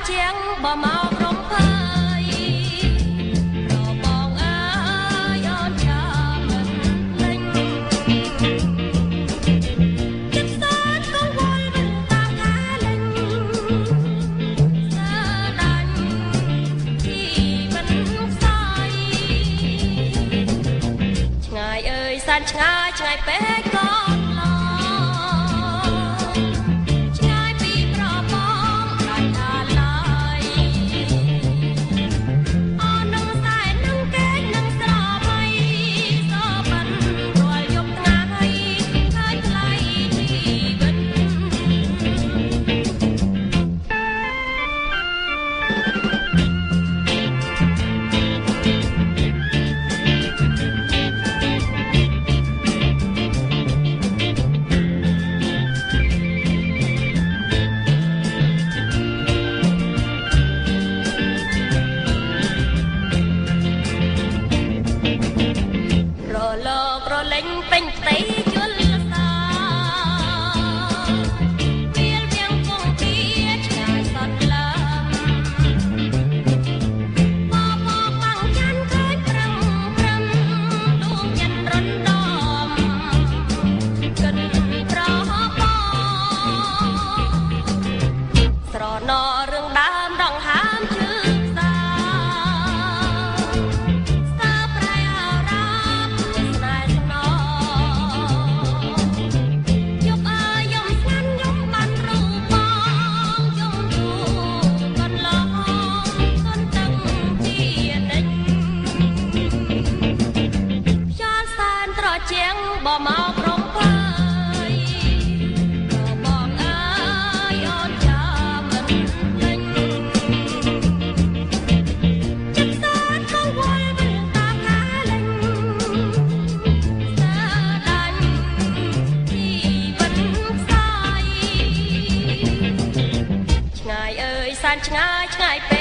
ជាងបើមកក្រុមភ័យរបងអើយអូនចាំមិនលេងចិត្តសានកងវល់មិនតាកាលេងសើដាញ់ទីមិនស្សាយឆ្ងាយអើយសានឆ្ងាយឆ្ងាយពេកក៏ពេញផ្ទៃយល់សាពេលវាងពងពីឆ្ងាយសន្លឹមបបបាំងចាន់ឃើញប្រឹងដួងចិត្តរំដំកិនប្រហបស្រណរឿងដើមដងហាមជឿជាងបើមកក្រុមភ័យក៏បងអើយអូនចាំមិនលេងចិត្តសានកងវល់មិនតាកាលេងសើដាញ់ទីមិនស្សាយឆ្ងាយអើយសានឆ្ងាយឆ្ងាយពេក